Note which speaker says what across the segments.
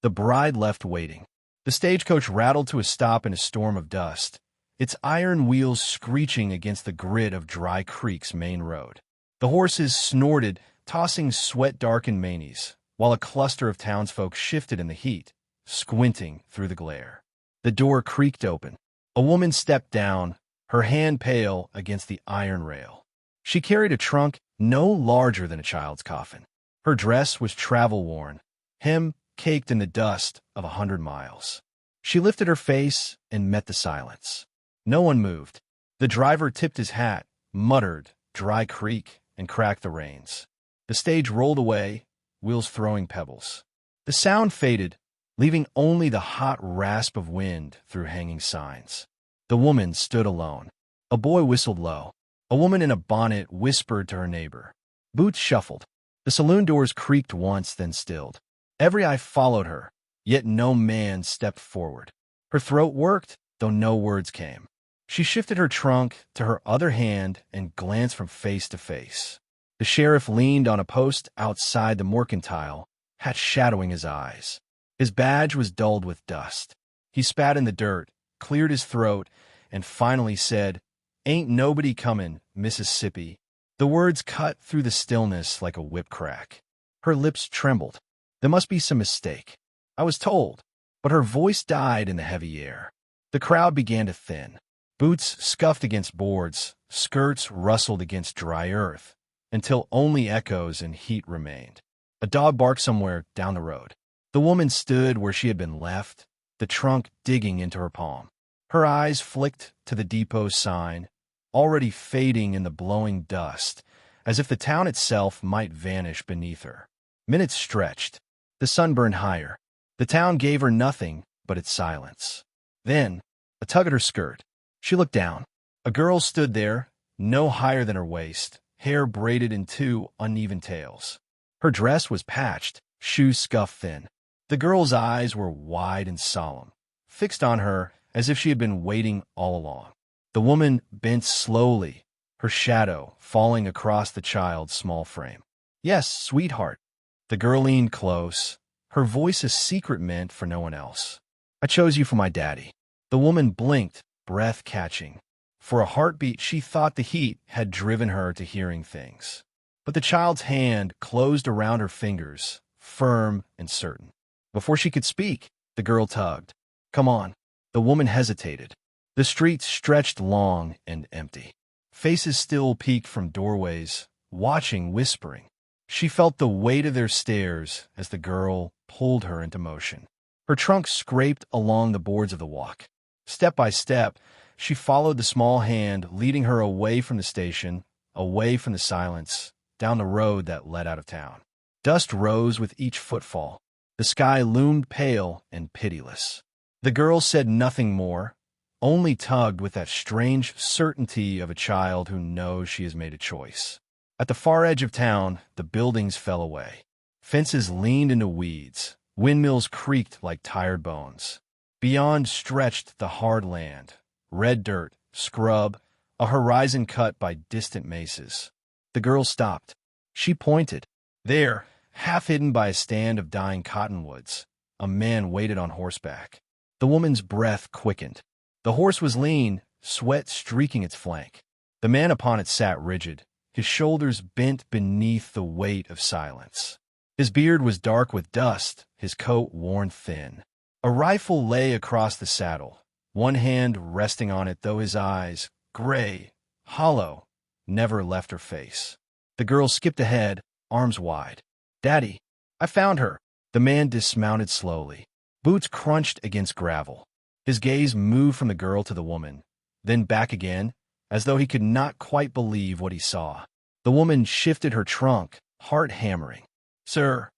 Speaker 1: The bride left waiting. The stagecoach rattled to a stop in a storm of dust, its iron wheels screeching against the grit of Dry Creek's main road. The horses snorted, tossing sweat-darkened manes, while a cluster of townsfolk shifted in the heat, squinting through the glare. The door creaked open. A woman stepped down, her hand pale against the iron rail. She carried a trunk no larger than a child's coffin. Her dress was travel-worn, hem caked in the dust of 100 miles. She lifted her face and met the silence. No one moved. The driver tipped his hat, muttered, "Dry Creek," and cracked the reins. The stage rolled away, wheels throwing pebbles. The sound faded, leaving only the hot rasp of wind through hanging signs. The woman stood alone. A boy whistled low. A woman in a bonnet whispered to her neighbor. Boots shuffled. The saloon doors creaked once, then stilled. Every eye followed her, yet no man stepped forward. Her throat worked, though no words came. She shifted her trunk to her other hand and glanced from face to face. The sheriff leaned on a post outside the mercantile, hat shadowing his eyes. His badge was dulled with dust. He spat in the dirt, cleared his throat, and finally said, "Ain't nobody comin', Mississippi." The words cut through the stillness like a whip crack. Her lips trembled. There must be some mistake. I was told. But her voice died in the heavy air. The crowd began to thin. Boots scuffed against boards, skirts rustled against dry earth, until only echoes and heat remained. A dog barked somewhere down the road. The woman stood where she had been left, the trunk digging into her palm. Her eyes flicked to the depot sign, already fading in the blowing dust, as if the town itself might vanish beneath her. Minutes stretched. The sun burned higher. The town gave her nothing but its silence. Then, a tug at her skirt. She looked down. A girl stood there, no higher than her waist, hair braided in two uneven tails. Her dress was patched, shoes scuffed thin. The girl's eyes were wide and solemn, fixed on her as if she had been waiting all along. The woman bent slowly, her shadow falling across the child's small frame. "Yes, sweetheart." The girl leaned close, her voice a secret meant for no one else. "I chose you for my daddy." The woman blinked, breath catching. For a heartbeat, she thought the heat had driven her to hearing things. But the child's hand closed around her fingers, firm and certain. Before she could speak, the girl tugged. "Come on." The woman hesitated. The street stretched long and empty. Faces still peeked from doorways, watching, whispering. She felt the weight of their stares as the girl pulled her into motion. Her trunk scraped along the boards of the walk. Step by step, she followed the small hand leading her away from the station, away from the silence, down the road that led out of town. Dust rose with each footfall. The sky loomed pale and pitiless. The girl said nothing more, only tugged with that strange certainty of a child who knows she has made a choice. At the far edge of town, the buildings fell away. Fences leaned into weeds. Windmills creaked like tired bones. Beyond stretched the hard land, red dirt, scrub, a horizon cut by distant mesas. The girl stopped. She pointed. There, half hidden by a stand of dying cottonwoods, a man waited on horseback. The woman's breath quickened. The horse was lean, sweat streaking its flank. The man upon it sat rigid, his shoulders bent beneath the weight of silence. His beard was dark with dust, his coat worn thin. A rifle lay across the saddle, one hand resting on it, though his eyes, gray, hollow, never left her face. The girl skipped ahead, arms wide. "Daddy, I found her." The man dismounted slowly. Boots crunched against gravel. His gaze moved from the girl to the woman, then back again, as though he could not quite believe what he saw. The woman shifted her trunk, heart hammering. "Sir,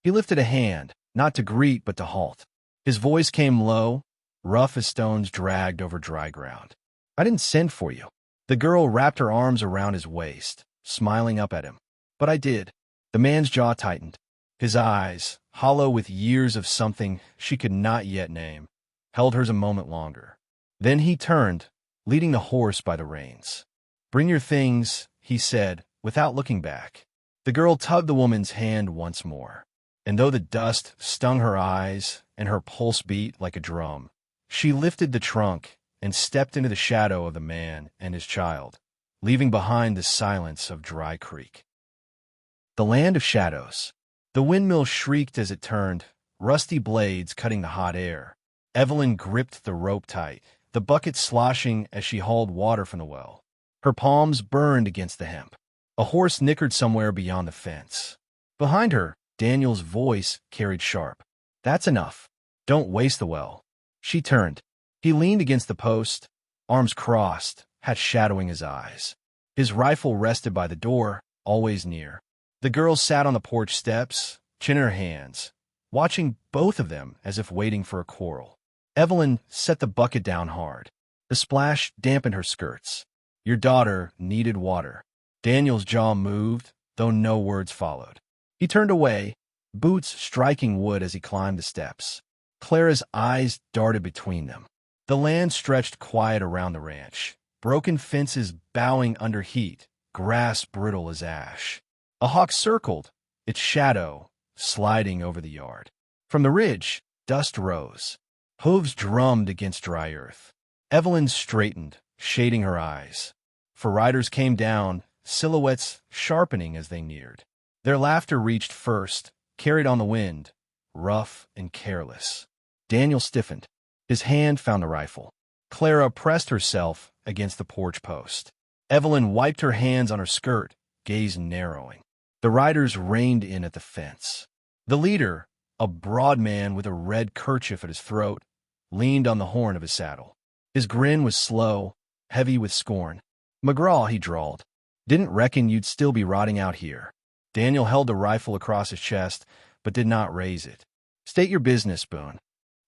Speaker 1: He lifted a hand, not to greet but to halt. His voice came low, rough as stones dragged over dry ground. "I didn't send for you." The girl wrapped her arms around his waist, smiling up at him. "But I did." The man's jaw tightened. His eyes, hollow with years of something she could not yet name, held hers a moment longer. Then he turned, leading the horse by the reins. "Bring your things," he said, without looking back. The girl tugged the woman's hand once more. and though the dust stung her eyes and her pulse beat like a drum, she lifted the trunk and stepped into the shadow of the man and his child, leaving behind the silence of Dry Creek. The land of shadows. The windmill shrieked as it turned, rusty blades cutting the hot air. Evelyn gripped the rope tight, the bucket sloshing as she hauled water from the well. Her palms burned against the hemp. A horse nickered somewhere beyond the fence. Behind her, Daniel's voice carried sharp. "That's enough. Don't waste the well." She turned. He leaned against the post, arms crossed, hat shadowing his eyes. His rifle rested by the door, always near. The girl sat on the porch steps, chin in her hands, watching both of them as if waiting for a quarrel. Evelyn set the bucket down hard. The splash dampened her skirts. Your daughter needed water. Daniel's jaw moved, though no words followed. He turned away, boots striking wood as he climbed the steps. Clara's eyes darted between them. The land stretched quiet around the ranch, broken fences bowing under heat, grass brittle as ash. A hawk circled, its shadow sliding over the yard. From the ridge, dust rose. Hooves drummed against dry earth. Evelyn straightened, shading her eyes. For riders came down, silhouettes sharpening as they neared. Their laughter reached first, carried on the wind, rough and careless. Daniel stiffened. His hand found the rifle. Clara pressed herself against the porch post. Evelyn wiped her hands on her skirt, gaze narrowing. The riders reined in at the fence. The leader, a broad man with a red kerchief at his throat, leaned on the horn of his saddle. His grin was slow, heavy with scorn. "McGraw," he drawled, "didn't reckon you'd still be rotting out here." Daniel held the rifle across his chest, but did not raise it. "State your business, Boone."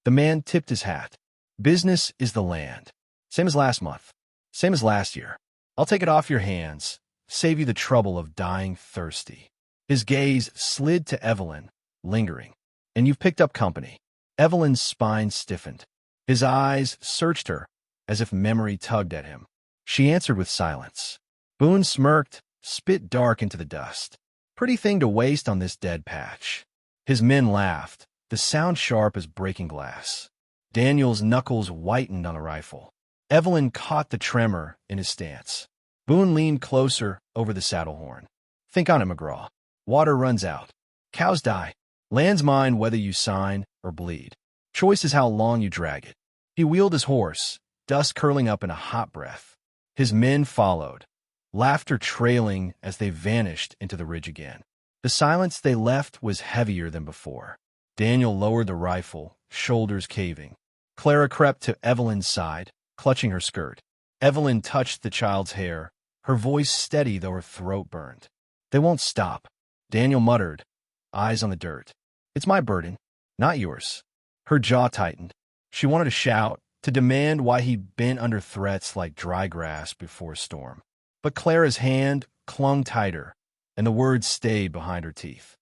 Speaker 1: The man tipped his hat. "Business is the land. Same as last month. Same as last year. I'll take it off your hands, save you the trouble of dying thirsty." His gaze slid to Evelyn, lingering. "And you've picked up company." Evelyn's spine stiffened. His eyes searched her, as if memory tugged at him. She answered with silence. Boone smirked, spit dark into the dust. "Pretty thing to waste on this dead patch." His men laughed, the sound sharp as breaking glass. Daniel's knuckles whitened on a rifle. Evelyn caught the tremor in his stance. Boone leaned closer over the saddle horn. "Think on it, McGraw. Water runs out. Cows die. Land's mine whether you sign or bleed. Choice is how long you drag it." He wheeled his horse, dust curling up in a hot breath. His men followed, laughter trailing as they vanished into the ridge again. The silence they left was heavier than before. Daniel lowered the rifle, shoulders caving. Clara crept to Evelyn's side, clutching her skirt. Evelyn touched the child's hair, her voice steady though her throat burned. "They won't stop," Daniel muttered, eyes on the dirt. "It's my burden, not yours." Her jaw tightened. She wanted to shout, to demand why he bent under threats like dry grass before a storm. But Clara's hand clung tighter, and the words stayed behind her teeth.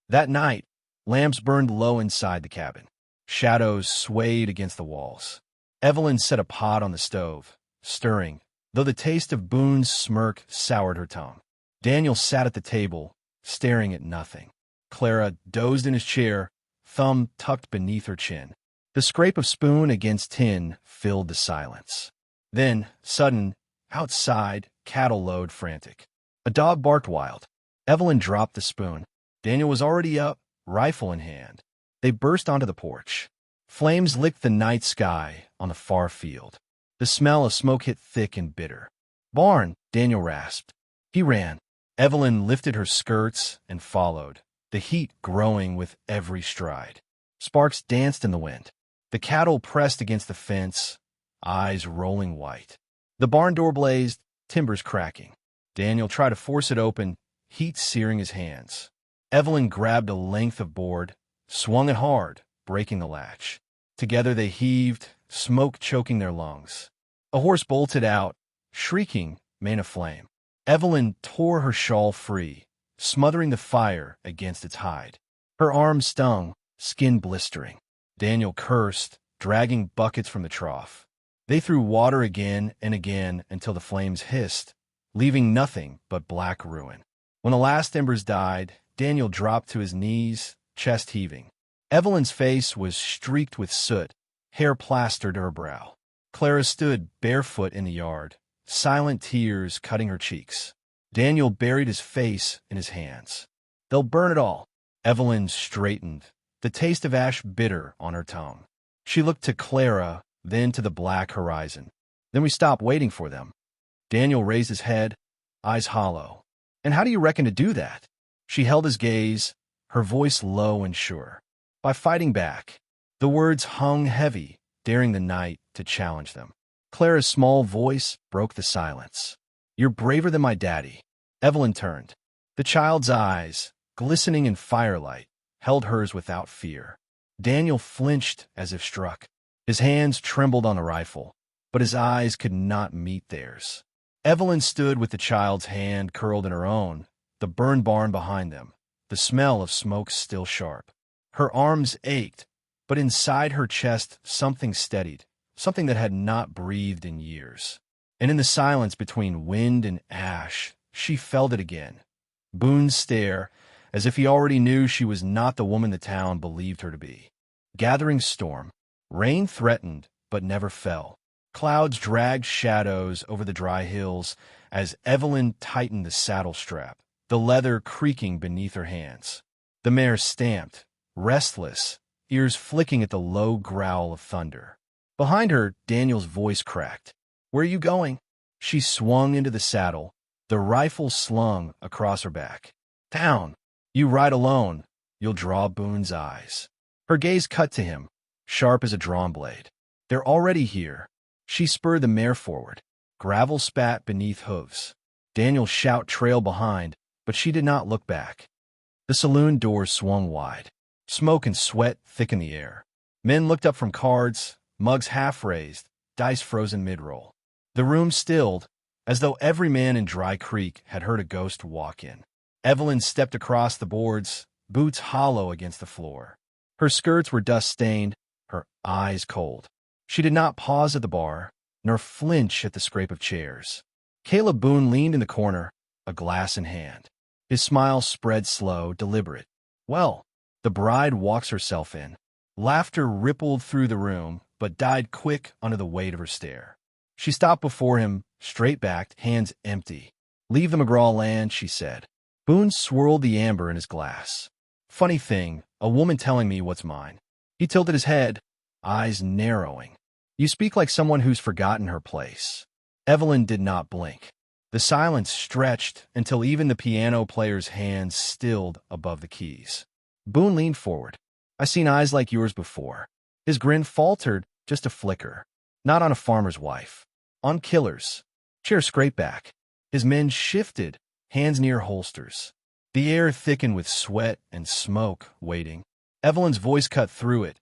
Speaker 1: That night, lamps burned low inside the cabin. Shadows swayed against the walls. Evelyn set a pot on the stove, stirring, though the taste of Boone's smirk soured her tongue. Daniel sat at the table, staring at nothing. Clara dozed in his chair, thumb tucked beneath her chin. The scrape of spoon against tin filled the silence. Then, sudden, outside, cattle lowed frantic. A dog barked wild. Evelyn dropped the spoon. Daniel was already up, rifle in hand. They burst onto the porch. Flames licked the night sky on the far field. The smell of smoke hit thick and bitter. "Barn," Daniel rasped. He ran. Evelyn lifted her skirts and followed, the heat growing with every stride. Sparks danced in the wind. The cattle pressed against the fence, eyes rolling white. The barn door blazed, timbers cracking. Daniel tried to force it open, heat searing his hands. Evelyn grabbed a length of board, swung it hard, breaking the latch. Together they heaved, smoke choking their lungs. A horse bolted out, shrieking, mane aflame. Evelyn tore her shawl free, smothering the fire against its hide. Her arm stung, skin blistering. Daniel cursed, dragging buckets from the trough. They threw water again and again until the flames hissed, leaving nothing but black ruin. When the last embers died, Daniel dropped to his knees, chest heaving. Evelyn's face was streaked with soot, hair plastered to her brow. Clara stood barefoot in the yard, silent tears cutting her cheeks. Daniel buried his face in his hands. "They'll burn it all." Evelyn straightened, the taste of ash bitter on her tongue. She looked to Clara, then to the black horizon. "Then we stop waiting for them." Daniel raised his head, eyes hollow. "And how do you reckon to do that?" She held his gaze, her voice low and sure. "By fighting back." The words hung heavy, daring the night to challenge them. Clara's small voice broke the silence. "You're braver than my daddy." Evelyn turned. The child's eyes, glistening in firelight, held hers without fear. Daniel flinched as if struck. His hands trembled on the rifle, but his eyes could not meet theirs. Evelyn stood with the child's hand curled in her own, the burned barn behind them, the smell of smoke still sharp. Her arms ached, but inside her chest something steadied, something that had not breathed in years. And in the silence between wind and ash, she felt it again. Boone's stare, as if he already knew she was not the woman the town believed her to be. Gathering storm. Rain threatened, but never fell. Clouds dragged shadows over the dry hills as Evelyn tightened the saddle strap, the leather creaking beneath her hands. The mare stamped, restless, ears flicking at the low growl of thunder. Behind her, Daniel's voice cracked. "Where are you going?" She swung into the saddle, the rifle slung across her back. "Town. You ride alone. You'll draw Boone's eyes." Her gaze cut to him, sharp as a drawn blade. "They're already here." She spurred the mare forward. Gravel spat beneath hooves. Daniel's shout trailed behind, but she did not look back. The saloon doors swung wide. Smoke and sweat thickened the air. Men looked up from cards, mugs half raised, dice frozen mid-roll. The room stilled, as though every man in Dry Creek had heard a ghost walk in. Evelyn stepped across the boards, boots hollow against the floor. Her skirts were dust-stained, her eyes cold. She did not pause at the bar, nor flinch at the scrape of chairs. Caleb Boone leaned in the corner, a glass in hand. His smile spread slow, deliberate. "Well," the bride walks herself in. Laughter rippled through the room, but died quick under the weight of her stare. She stopped before him, straight-backed, hands empty. "Leave the McGraw land," she said. Boone swirled the amber in his glass. "Funny thing, a woman telling me what's mine." He tilted his head, eyes narrowing. "You speak like someone who's forgotten her place." Evelyn did not blink. The silence stretched until even the piano player's hands stilled above the keys. Boone leaned forward. "I've seen eyes like yours before." His grin faltered just a flicker. "Not on a farmer's wife. On killers." Chair scraped back. His men shifted, hands near holsters. The air thickened with sweat and smoke, waiting. Evelyn's voice cut through it,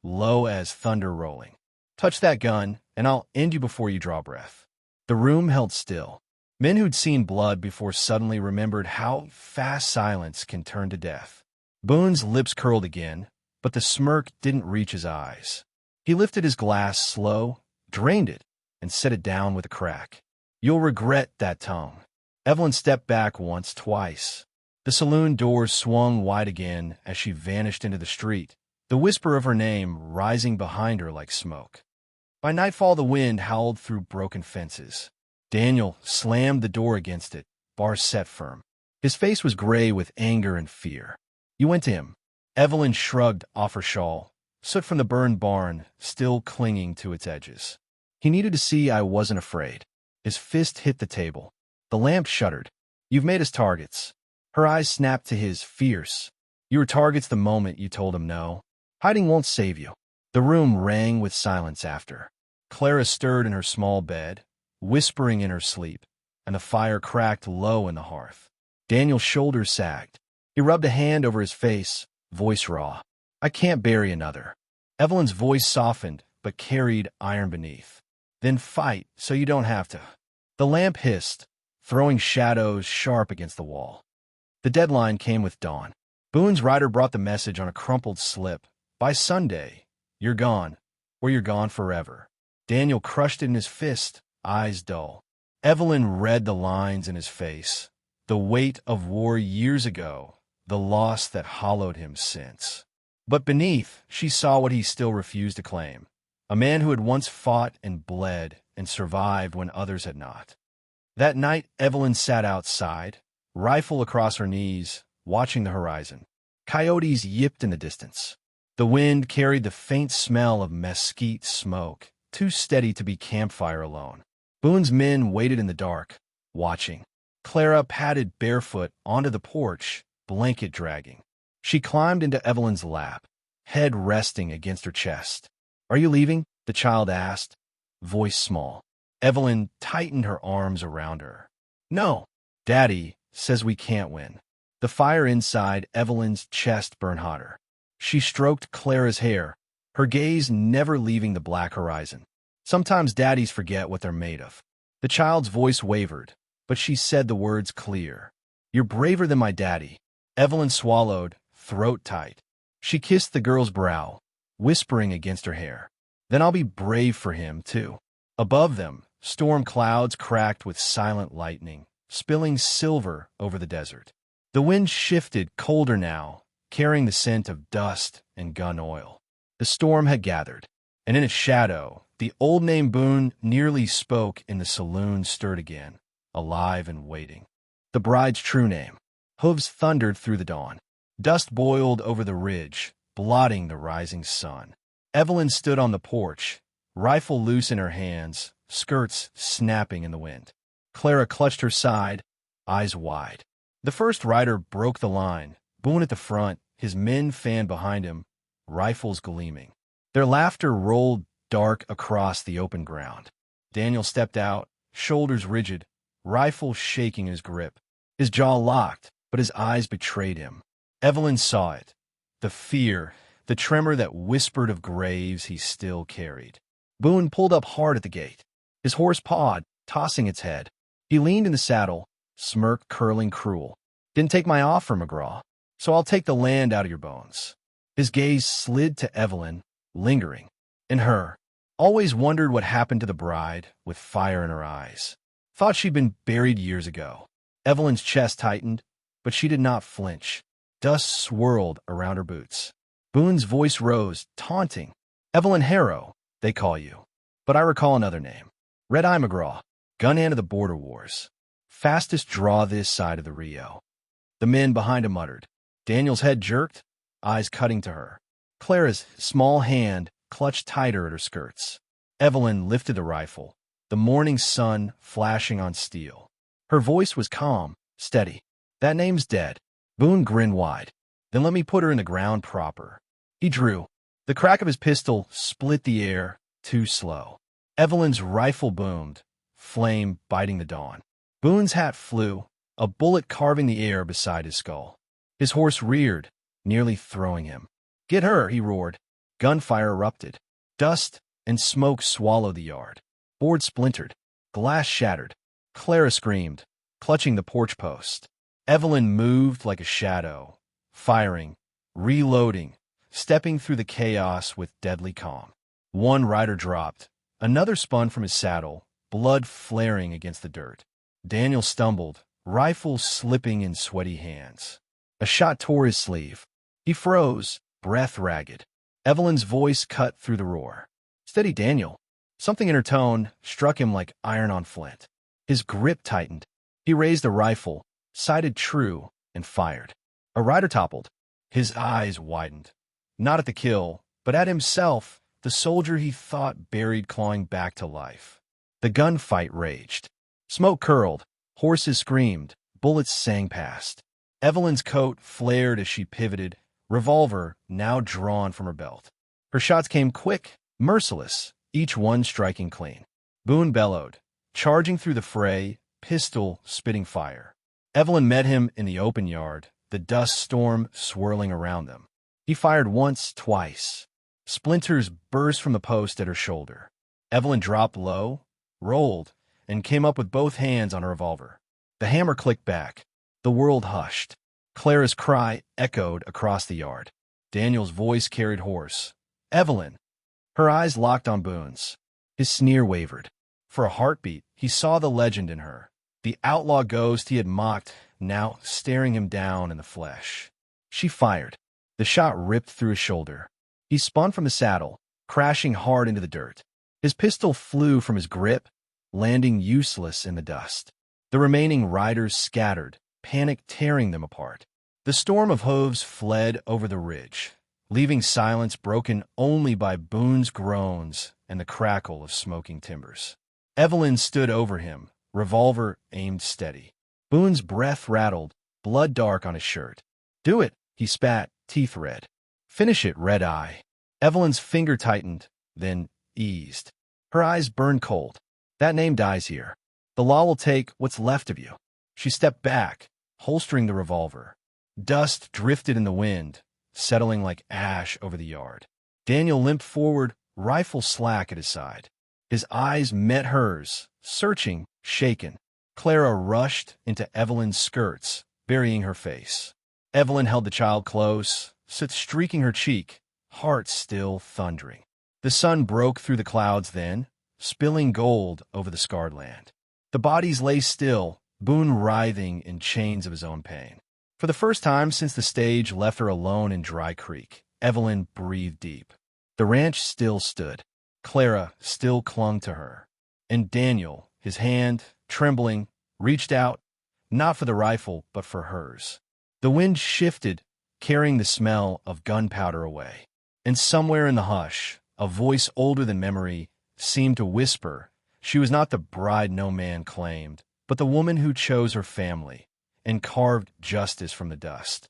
Speaker 1: low as thunder rolling. "Touch that gun, and I'll end you before you draw breath." The room held still. Men who'd seen blood before suddenly remembered how fast silence can turn to death. Boone's lips curled again, but the smirk didn't reach his eyes. He lifted his glass slow, drained it, and set it down with a crack. "You'll regret that tongue." Evelyn stepped back once, twice. The saloon doors swung wide again as she vanished into the street, the whisper of her name rising behind her like smoke. By nightfall, the wind howled through broken fences. Daniel slammed the door against it, bars set firm. His face was gray with anger and fear. "You went to him." Evelyn shrugged off her shawl, soot from the burned barn still clinging to its edges. "He needed to see I wasn't afraid." His fist hit the table. The lamp shuddered. "You've made us targets." Her eyes snapped to his, fierce. "You were targets the moment you told him no. Hiding won't save you." The room rang with silence after. Clara stirred in her small bed, whispering in her sleep, and the fire cracked low in the hearth. Daniel's shoulders sagged. He rubbed a hand over his face, voice raw. "I can't bury another." Evelyn's voice softened, but carried iron beneath. "Then fight, so you don't have to." The lamp hissed, throwing shadows sharp against the wall. The deadline came with dawn. Boone's rider brought the message on a crumpled slip. "By Sunday, you're gone, or you're gone forever." Daniel crushed it in his fist, eyes dull. Evelyn read the lines in his face. The weight of war years ago, the loss that hollowed him since. But beneath, she saw what he still refused to claim. A man who had once fought and bled and survived when others had not. That night, Evelyn sat outside, rifle across her knees, watching the horizon. Coyotes yipped in the distance. The wind carried the faint smell of mesquite smoke, too steady to be campfire alone. Boone's men waited in the dark, watching. Clara padded barefoot onto the porch, blanket dragging. She climbed into Evelyn's lap, head resting against her chest. "Are you leaving?" the child asked, voice small. Evelyn tightened her arms around her. "No, Daddy says we can't win." The fire inside Evelyn's chest burned hotter. She stroked Clara's hair, her gaze never leaving the black horizon. "Sometimes daddies forget what they're made of." The child's voice wavered, but she said the words clear. "You're braver than my daddy." Evelyn swallowed, throat tight. She kissed the girl's brow, whispering against her hair. "Then I'll be brave for him, too." Above them, storm clouds cracked with silent lightning, spilling silver over the desert. The wind shifted, colder now, carrying the scent of dust and gun oil. The storm had gathered, and in its shadow, the old name Boone nearly spoke in the saloon stirred again, alive and waiting. The bride's true name. Hooves thundered through the dawn. Dust boiled over the ridge, blotting the rising sun. Evelyn stood on the porch, rifle loose in her hands, skirts snapping in the wind. Clara clutched her side, eyes wide. The first rider broke the line, Boone at the front, his men fanned behind him, rifles gleaming. Their laughter rolled dark across the open ground. Daniel stepped out, shoulders rigid, rifle shaking in his grip. His jaw locked, but his eyes betrayed him. Evelyn saw it. The fear, the tremor that whispered of graves he still carried. Boone pulled up hard at the gate. His horse pawed, tossing its head. He leaned in the saddle, smirk curling cruel. "Didn't take my offer, McGraw, so I'll take the land out of your bones." His gaze slid to Evelyn, lingering. And her. Always wondered what happened to the bride, with fire in her eyes. Thought she'd been buried years ago. Evelyn's chest tightened, but she did not flinch. Dust swirled around her boots. Boone's voice rose, taunting. "Evelyn Harrow, they call you. But I recall another name. Red Eye McGraw, gun hand of the border wars. Fastest draw this side of the Rio." The men behind him muttered. Daniel's head jerked, eyes cutting to her. Clara's small hand clutched tighter at her skirts. Evelyn lifted the rifle, the morning sun flashing on steel. Her voice was calm, steady. "That name's dead." Boone grinned wide. "Then let me put her in the ground proper." He drew. The crack of his pistol split the air, too slow. Evelyn's rifle boomed, flame biting the dawn. Boone's hat flew, a bullet carving the air beside his skull. His horse reared, nearly throwing him. "Get her," he roared. Gunfire erupted. Dust and smoke swallowed the yard. Board splintered. Glass shattered. Clara screamed, clutching the porch post. Evelyn moved like a shadow, firing, reloading, stepping through the chaos with deadly calm. One rider dropped. Another spun from his saddle, blood flaring against the dirt. Daniel stumbled, rifle slipping in sweaty hands. A shot tore his sleeve. He froze, breath ragged. Evelyn's voice cut through the roar. "Steady, Daniel." Something in her tone struck him like iron on flint. His grip tightened. He raised the rifle, sighted true, and fired. A rider toppled. His eyes widened. Not at the kill, but at himself, the soldier he thought buried clawing back to life. The gunfight raged. Smoke curled. Horses screamed. Bullets sang past. Evelyn's coat flared as she pivoted, revolver now drawn from her belt. Her shots came quick, merciless, each one striking clean. Boone bellowed, charging through the fray, pistol spitting fire. Evelyn met him in the open yard, the dust storm swirling around them. He fired once, twice. Splinters burst from the post at her shoulder. Evelyn dropped low, rolled, and came up with both hands on her revolver. The hammer clicked back. The world hushed. Clara's cry echoed across the yard. Daniel's voice carried hoarse. "Evelyn!" Her eyes locked on Boone's. His sneer wavered. For a heartbeat, he saw the legend in her. The outlaw ghost he had mocked, now staring him down in the flesh. She fired. The shot ripped through his shoulder. He spun from the saddle, crashing hard into the dirt. His pistol flew from his grip, landing useless in the dust. The remaining riders scattered, panic tearing them apart. The storm of hooves fled over the ridge, leaving silence broken only by Boone's groans and the crackle of smoking timbers. Evelyn stood over him, revolver aimed steady. Boone's breath rattled, blood dark on his shirt. "Do it," he spat, teeth red. "Finish it, Red Eye." Evelyn's finger tightened, then eased. Her eyes burned cold. "That name dies here. The law will take what's left of you." She stepped back, holstering the revolver. Dust drifted in the wind, settling like ash over the yard. Daniel limped forward, rifle slack at his side. His eyes met hers, searching, shaken. Clara rushed into Evelyn's skirts, burying her face. Evelyn held the child close, soot streaking her cheek, heart still thundering. The sun broke through the clouds then, spilling gold over the scarred land. The bodies lay still, Boone writhing in chains of his own pain. For the first time since the stage left her alone in Dry Creek, Evelyn breathed deep. The ranch still stood. Clara still clung to her. And Daniel, his hand, trembling, reached out, not for the rifle, but for hers. The wind shifted, carrying the smell of gunpowder away. And somewhere in the hush, a voice older than memory seemed to whisper she was not the bride no man claimed, but the woman who chose her family and carved justice from the dust.